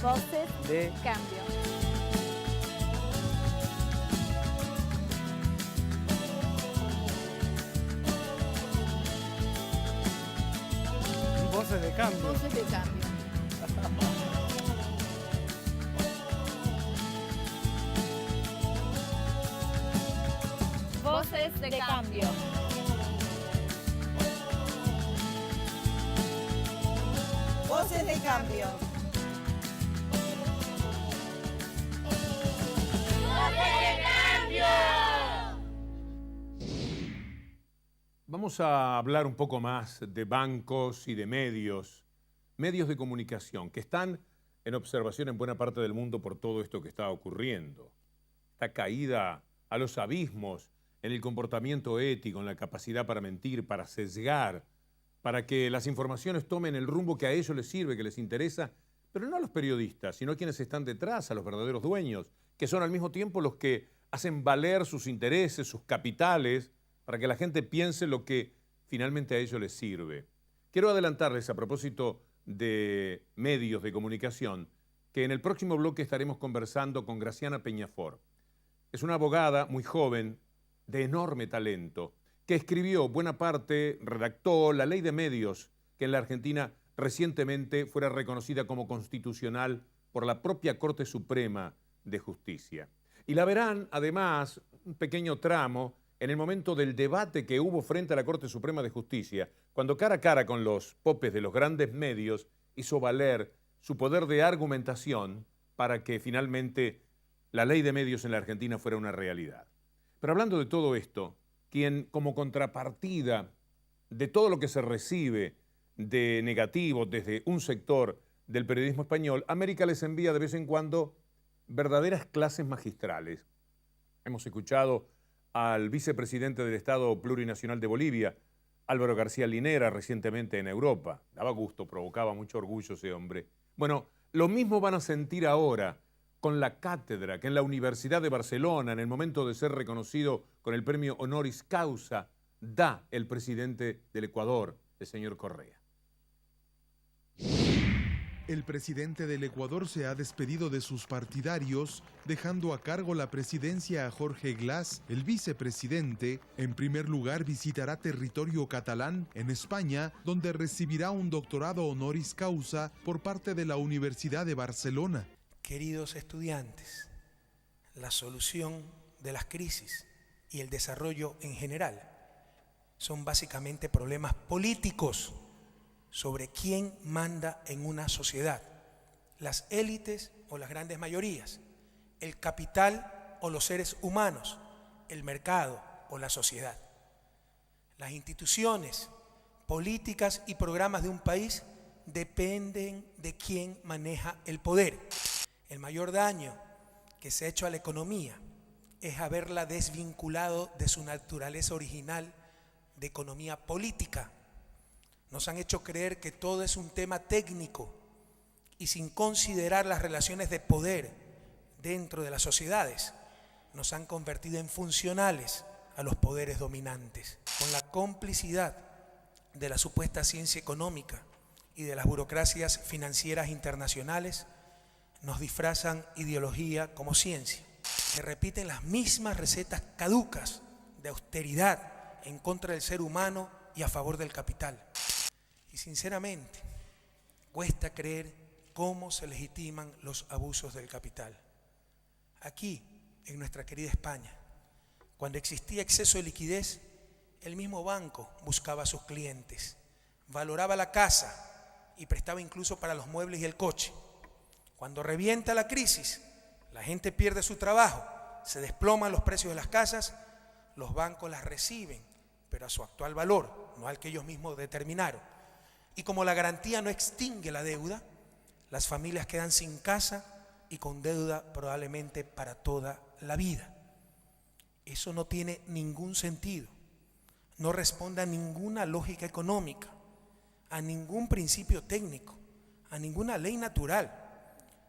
Voces de Cambio. Voces de Cambio. Voces de Cambio. Voces de Cambio. Voces de Cambio. Vamos a hablar un poco más de bancos y de medios de comunicación que están en observación en buena parte del mundo por todo esto que está ocurriendo. Esta caída a los abismos en el comportamiento ético, en la capacidad para mentir, para sesgar, para que las informaciones tomen el rumbo que a ellos les sirve, que les interesa, pero no a los periodistas, sino a quienes están detrás, a los verdaderos dueños, que son al mismo tiempo los que hacen valer sus intereses, sus capitales, para que la gente piense lo que finalmente a ellos les sirve. Quiero adelantarles a propósito de medios de comunicación que en el próximo bloque estaremos conversando con Graciana Peñafort. Es una abogada muy joven, de enorme talento, que escribió buena parte, redactó la ley de medios que en la Argentina recientemente fuera reconocida como constitucional por la propia Corte Suprema de Justicia. Y la verán, además, un pequeño tramo en el momento del debate que hubo frente a la Corte Suprema de Justicia, cuando cara a cara con los popes de los grandes medios hizo valer su poder de argumentación para que finalmente la ley de medios en la Argentina fuera una realidad. Pero hablando de todo esto, quien como contrapartida de todo lo que se recibe de negativo desde un sector del periodismo español, América les envía de vez en cuando verdaderas clases magistrales. Hemos escuchado al vicepresidente del Estado Plurinacional de Bolivia, Álvaro García Linera, recientemente en Europa. Daba gusto, provocaba mucho orgullo ese hombre. Bueno, lo mismo van a sentir ahora con la cátedra que en la Universidad de Barcelona, en el momento de ser reconocido con el premio Honoris Causa, da el presidente del Ecuador, el señor Correa. El presidente del Ecuador se ha despedido de sus partidarios, dejando a cargo la presidencia a Jorge Glass. El vicepresidente, en primer lugar, visitará territorio catalán en España, donde recibirá un doctorado honoris causa por parte de la Universidad de Barcelona. Queridos estudiantes, la solución de las crisis y el desarrollo en general son básicamente problemas políticos sobre quién manda en una sociedad, las élites o las grandes mayorías, el capital o los seres humanos, el mercado o la sociedad. Las instituciones, políticas y programas de un país dependen de quién maneja el poder. El mayor daño que se ha hecho a la economía es haberla desvinculado de su naturaleza original de economía política. Nos han hecho creer que todo es un tema técnico y sin considerar las relaciones de poder dentro de las sociedades, nos han convertido en funcionales a los poderes dominantes. Con la complicidad de la supuesta ciencia económica y de las burocracias financieras internacionales, nos disfrazan ideología como ciencia, que repiten las mismas recetas caducas de austeridad en contra del ser humano y a favor del capital. Y sinceramente, cuesta creer cómo se legitiman los abusos del capital. Aquí, en nuestra querida España, cuando existía exceso de liquidez, el mismo banco buscaba a sus clientes, valoraba la casa y prestaba incluso para los muebles y el coche. Cuando revienta la crisis, la gente pierde su trabajo, se desploman los precios de las casas, los bancos las reciben, pero a su actual valor, no al que ellos mismos determinaron. Y como la garantía no extingue la deuda, las familias quedan sin casa y con deuda probablemente para toda la vida. Eso no tiene ningún sentido, no responde a ninguna lógica económica, a ningún principio técnico, a ninguna ley natural.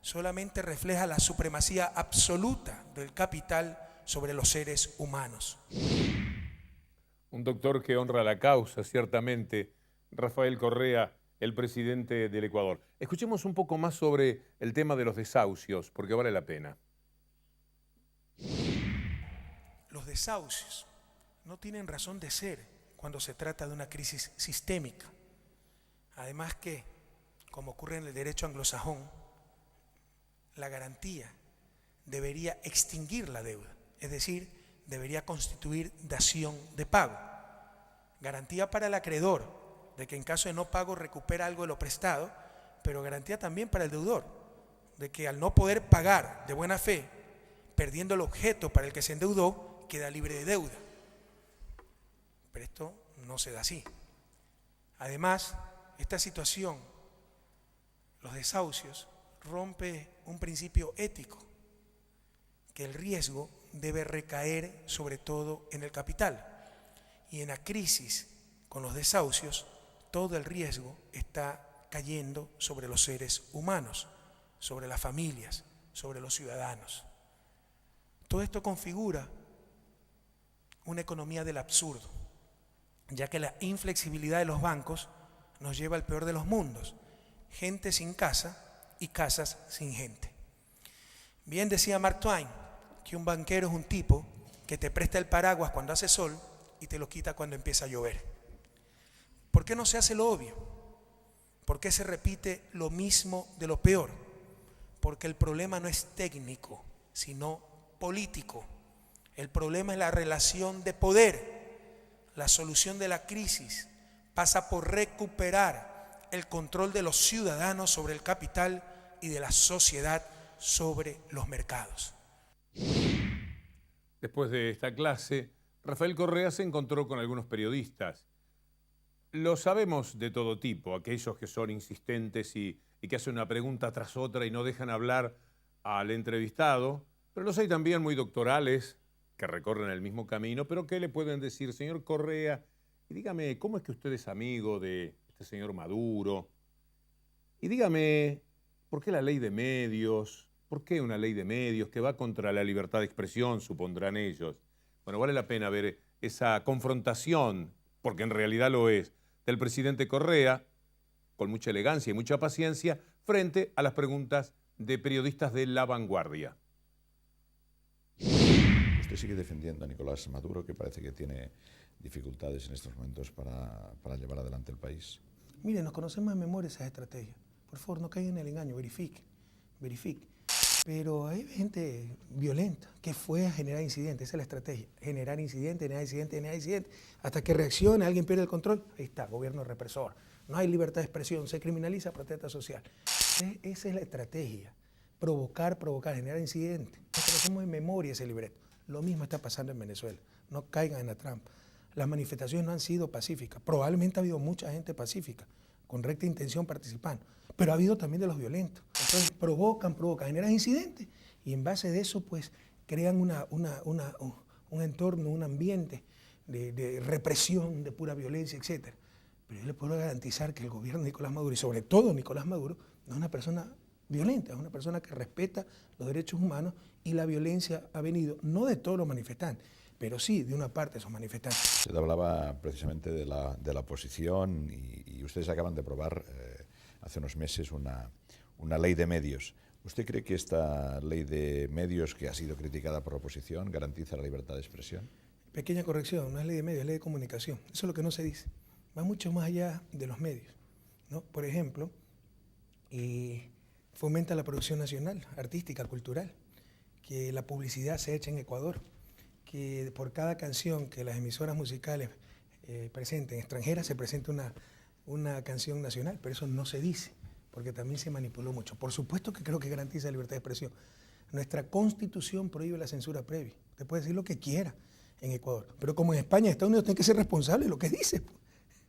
Solamente refleja la supremacía absoluta del capital sobre los seres humanos. Un doctor que honra la causa, ciertamente, Rafael Correa, el presidente del Ecuador. Escuchemos un poco más sobre el tema de los desahucios, porque vale la pena. Los desahucios no tienen razón de ser cuando se trata de una crisis sistémica. Además que, como ocurre en el derecho anglosajón, la garantía debería extinguir la deuda, es decir, debería constituir dación de pago. Garantía para el acreedor, de que en caso de no pago recupera algo de lo prestado, pero garantía también para el deudor, de que al no poder pagar de buena fe, perdiendo el objeto para el que se endeudó, queda libre de deuda. Pero esto no se da así. Además, esta situación, los desahucios, rompe un principio ético, que el riesgo debe recaer sobre todo en el capital. Y en la crisis con los desahucios, todo el riesgo está cayendo sobre los seres humanos, sobre las familias, sobre los ciudadanos. Todo esto configura una economía del absurdo, ya que la inflexibilidad de los bancos nos lleva al peor de los mundos: gente sin casa y casas sin gente. Bien decía Mark Twain que un banquero es un tipo que te presta el paraguas cuando hace sol y te lo quita cuando empieza a llover. ¿Por qué no se hace lo obvio? ¿Por qué se repite lo mismo de lo peor? Porque el problema no es técnico, sino político. El problema es la relación de poder. La solución de la crisis pasa por recuperar el control de los ciudadanos sobre el capital y de la sociedad sobre los mercados. Después de esta clase, Rafael Correa se encontró con algunos periodistas. Lo sabemos de todo tipo, aquellos que son insistentes y que hacen una pregunta tras otra y no dejan hablar al entrevistado, pero los hay también muy doctorales que recorren el mismo camino, pero que le pueden decir: señor Correa, y dígame, ¿cómo es que usted es amigo de este señor Maduro? Y dígame, ¿por qué la ley de medios? ¿Por qué una ley de medios que va contra la libertad de expresión, supondrán ellos? Bueno, vale la pena ver esa confrontación, porque en realidad lo es, del presidente Correa, con mucha elegancia y mucha paciencia, frente a las preguntas de periodistas de La Vanguardia. Usted sigue defendiendo a Nicolás Maduro, que parece que tiene dificultades en estos momentos para llevar adelante el país. Miren, nos conocemos de memoria esas estrategias. Por favor, no caigan en el engaño, verifique. Pero hay gente violenta que fue a generar incidentes, esa es la estrategia: generar incidentes, hasta que reaccione, alguien pierde el control. Ahí está, gobierno represor. No hay libertad de expresión, se criminaliza protesta social. Esa es la estrategia: provocar, generar incidentes. Nos conocemos de memoria ese libreto. Lo mismo está pasando en Venezuela. No caigan en la trampa. Las manifestaciones no han sido pacíficas. Probablemente ha habido mucha gente pacífica, con recta intención participando, pero ha habido también de los violentos. Entonces provocan, generan incidentes y en base de eso pues crean un entorno, un ambiente de represión, de pura violencia, etc. Pero yo le puedo garantizar que el gobierno de Nicolás Maduro, y sobre todo Nicolás Maduro, no es una persona violenta, es una persona que respeta los derechos humanos, y la violencia ha venido no de todos los manifestantes, pero sí de una parte de esos manifestantes. Usted hablaba precisamente de la oposición y ustedes acaban de aprobar hace unos meses una ley de medios. ¿Usted cree que esta ley de medios, que ha sido criticada por la oposición, garantiza la libertad de expresión? Pequeña corrección, no es ley de medios, es ley de comunicación. Eso es lo que no se dice. Va mucho más allá de los medios, ¿no? Por ejemplo, fomenta la producción nacional, artística, cultural, que la publicidad se eche en Ecuador, que por cada canción que las emisoras musicales presenten extranjeras se presente una canción nacional, pero eso no se dice, porque también se manipuló mucho. Por supuesto que creo que garantiza la libertad de expresión. Nuestra Constitución prohíbe la censura previa. Usted puede decir lo que quiera en Ecuador, pero como en España, Estados Unidos tiene que ser responsable de lo que dice,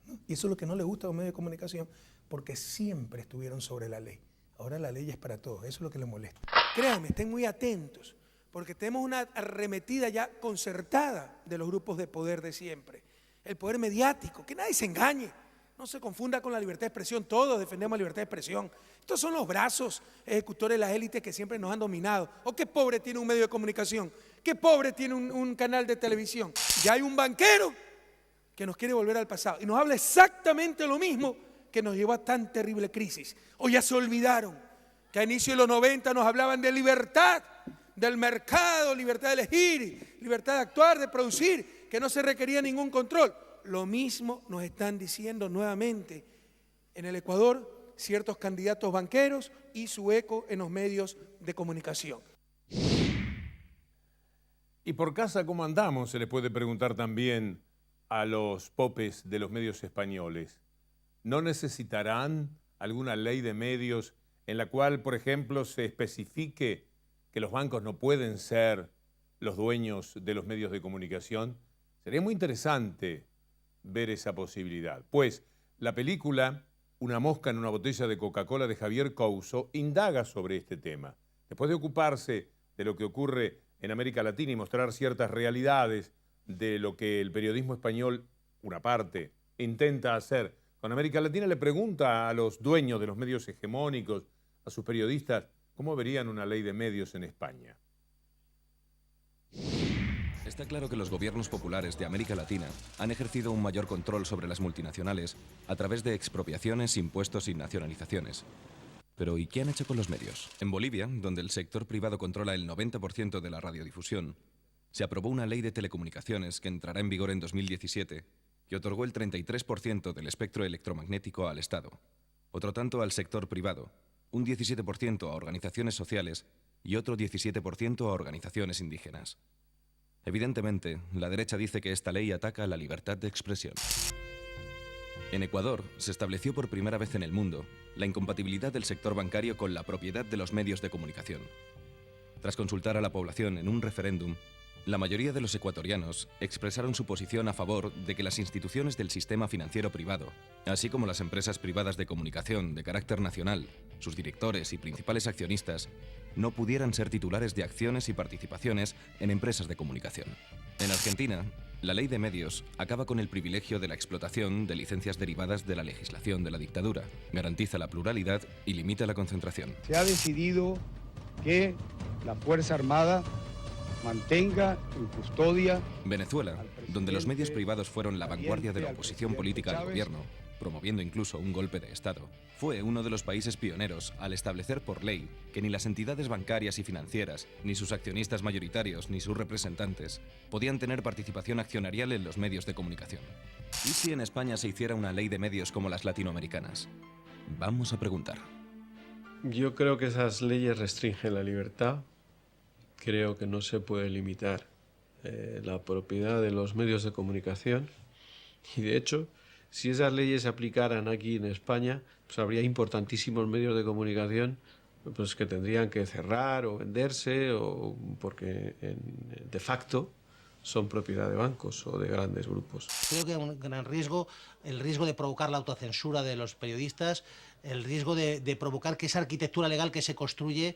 ¿no? Y eso es lo que no le gusta a los medios de comunicación, porque siempre estuvieron sobre la ley. Ahora la ley es para todos, eso es lo que les molesta. Créanme, estén muy atentos, porque tenemos una arremetida ya concertada de los grupos de poder de siempre. El poder mediático, que nadie se engañe, no se confunda con la libertad de expresión, todos defendemos la libertad de expresión. Estos son los brazos ejecutores de las élites que siempre nos han dominado. ¿O qué pobre tiene un medio de comunicación? ¿Qué pobre tiene un canal de televisión? Ya hay un banquero que nos quiere volver al pasado y nos habla exactamente lo mismo que que nos llevó a tan terrible crisis. O ya se olvidaron que a inicio de los 90 nos hablaban de libertad, del mercado, libertad de elegir, libertad de actuar, de producir, que no se requería ningún control. Lo mismo nos están diciendo nuevamente en el Ecuador ciertos candidatos banqueros y su eco en los medios de comunicación. Y por casa, ¿cómo andamos? Se le puede preguntar también a los popes de los medios españoles. ¿No necesitarán alguna ley de medios en la cual, por ejemplo, se especifique que los bancos no pueden ser los dueños de los medios de comunicación? Sería muy interesante ver esa posibilidad. Pues la película Una mosca en una botella de Coca-Cola de Javier Couso indaga sobre este tema. Después de ocuparse de lo que ocurre en América Latina y mostrar ciertas realidades de lo que el periodismo español, una parte, intenta hacer con América Latina, le pregunta a los dueños de los medios hegemónicos, a sus periodistas, ¿cómo verían una ley de medios en España? Está claro que los gobiernos populares de América Latina han ejercido un mayor control sobre las multinacionales a través de expropiaciones, impuestos y nacionalizaciones. Pero ¿y qué han hecho con los medios? En Bolivia, donde el sector privado controla el 90% de la radiodifusión, se aprobó una ley de telecomunicaciones que entrará en vigor en 2017, que otorgó el 33% del espectro electromagnético al Estado, otro tanto al sector privado, un 17% a organizaciones sociales y otro 17% a organizaciones indígenas. Evidentemente, la derecha dice que esta ley ataca la libertad de expresión. En Ecuador se estableció por primera vez en el mundo la incompatibilidad del sector bancario con la propiedad de los medios de comunicación. Tras consultar a la población en un referéndum, la mayoría de los ecuatorianos expresaron su posición a favor de que las instituciones del sistema financiero privado, así como las empresas privadas de comunicación de carácter nacional, sus directores y principales accionistas, no pudieran ser titulares de acciones y participaciones en empresas de comunicación. En Argentina, la ley de medios acaba con el privilegio de la explotación de licencias derivadas de la legislación de la dictadura, garantiza la pluralidad y limita la concentración. Se ha decidido que la Fuerza Armada mantenga en custodia. Venezuela, donde los medios privados fueron la vanguardia de la oposición política al gobierno, promoviendo incluso un golpe de Estado, fue uno de los países pioneros al establecer por ley que ni las entidades bancarias y financieras, ni sus accionistas mayoritarios, ni sus representantes, podían tener participación accionarial en los medios de comunicación. ¿Y si en España se hiciera una ley de medios como las latinoamericanas? Vamos a preguntar. Yo creo que esas leyes restringen la libertad. Creo que no se puede limitar la propiedad de los medios de comunicación y, de hecho, si esas leyes se aplicaran aquí en España, pues habría importantísimos medios de comunicación pues, que tendrían que cerrar o venderse o porque de facto son propiedad de bancos o de grandes grupos. Creo que hay un gran riesgo, el riesgo de provocar la autocensura de los periodistas, el riesgo de provocar que esa arquitectura legal que se construye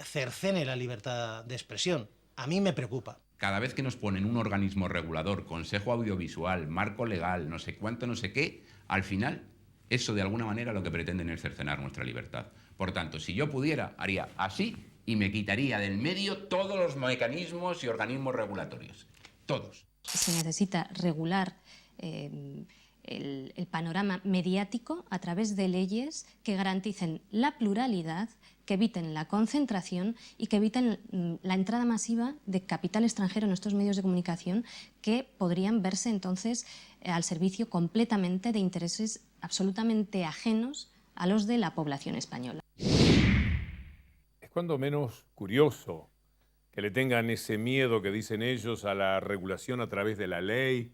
cercene la libertad de expresión. A mí me preocupa. Cada vez que nos ponen un organismo regulador, Consejo Audiovisual, marco legal, no sé cuánto, no sé qué, al final eso de alguna manera lo que pretenden es cercenar nuestra libertad. Por tanto, si yo pudiera, haría así y me quitaría del medio todos los mecanismos y organismos regulatorios. Todos. Se necesita regular el panorama mediático a través de leyes que garanticen la pluralidad, que eviten la concentración y que eviten la entrada masiva de capital extranjero en nuestros medios de comunicación que podrían verse entonces al servicio completamente de intereses absolutamente ajenos a los de la población española. Es cuando menos curioso que le tengan ese miedo que dicen ellos a la regulación a través de la ley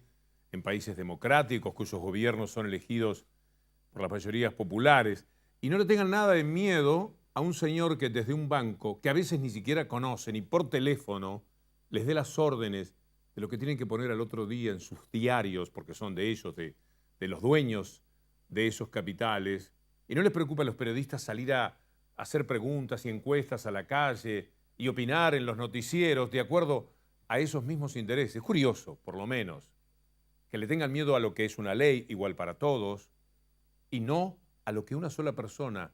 en países democráticos cuyos gobiernos son elegidos por las mayorías populares y no le tengan nada de miedo a un señor que desde un banco, que a veces ni siquiera conocen y por teléfono les dé las órdenes de lo que tienen que poner al otro día en sus diarios, porque son de ellos, de los dueños de esos capitales, y no les preocupa a los periodistas salir a hacer preguntas y encuestas a la calle y opinar en los noticieros de acuerdo a esos mismos intereses. Es curioso, por lo menos, que le tengan miedo a lo que es una ley igual para todos y no a lo que una sola persona,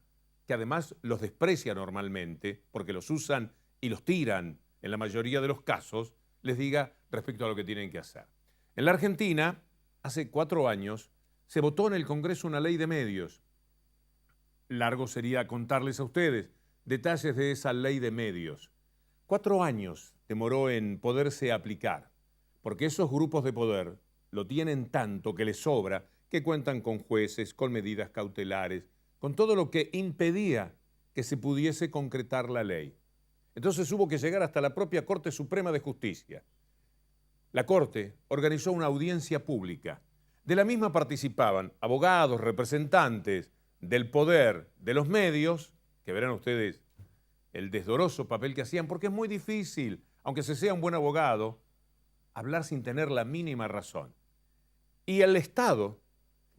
que además los desprecia normalmente porque los usan y los tiran en la mayoría de los casos, les diga respecto a lo que tienen que hacer. En la Argentina, hace 4 años, se votó en el Congreso una ley de medios. Largo sería contarles a ustedes detalles de esa ley de medios. 4 años demoró en poderse aplicar, porque esos grupos de poder lo tienen tanto que les sobra, que cuentan con jueces, con medidas cautelares, con todo lo que impedía que se pudiese concretar la ley. Entonces hubo que llegar hasta la propia Corte Suprema de Justicia. La Corte organizó una audiencia pública. De la misma participaban abogados, representantes del poder, de los medios, que verán ustedes el desdoroso papel que hacían, porque es muy difícil, aunque se sea un buen abogado, hablar sin tener la mínima razón. Y el Estado,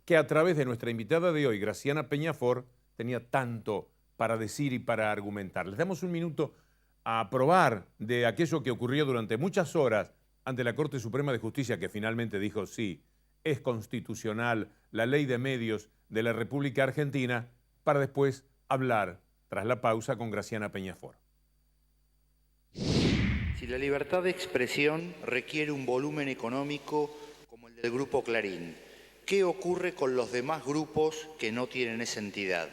que a través de nuestra invitada de hoy, Graciana Peñafort, tenía tanto para decir y para argumentar. Les damos un minuto a probar de aquello que ocurrió durante muchas horas ante la Corte Suprema de Justicia, que finalmente dijo sí, es constitucional la ley de medios de la República Argentina, para después hablar, tras la pausa, con Graciana Peñafort. Si la libertad de expresión requiere un volumen económico como el del Grupo Clarín, ¿qué ocurre con los demás grupos que no tienen esa entidad?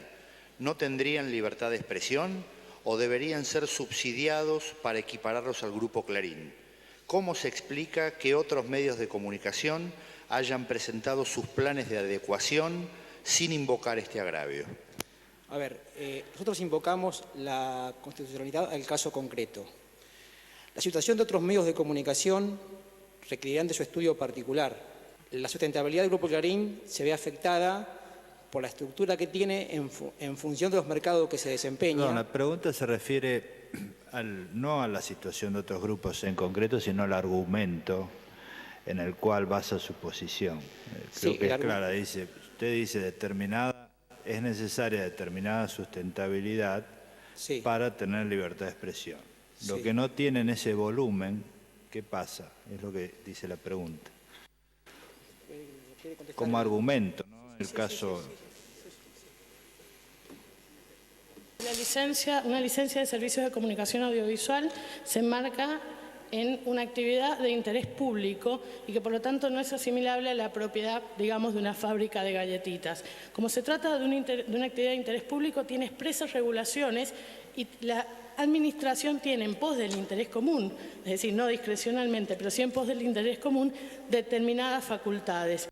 ¿No tendrían libertad de expresión o deberían ser subsidiados para equipararlos al Grupo Clarín? ¿Cómo se explica que otros medios de comunicación hayan presentado sus planes de adecuación sin invocar este agravio? A ver, nosotros invocamos la constitucionalidad al caso concreto. La situación de otros medios de comunicación requerirán de su estudio particular. La sustentabilidad del Grupo Clarín se ve afectada por la estructura que tiene en función de los mercados que se desempeña. No, la pregunta se refiere no a la situación de otros grupos en concreto, sino al argumento en el cual basa su posición. Creo que es clara, usted dice es necesaria determinada sustentabilidad para tener libertad de expresión. Lo que no tienen ese volumen, ¿qué pasa? Es lo que dice la pregunta. Como argumento, ¿no? El caso... Una licencia de servicios de comunicación audiovisual se enmarca en una actividad de interés público y que por lo tanto no es asimilable a la propiedad, digamos, de una fábrica de galletitas. Como se trata de una actividad de interés público, tiene expresas regulaciones y la Administración tiene en pos del interés común, es decir, no discrecionalmente, pero sí en pos del interés común, determinadas facultades.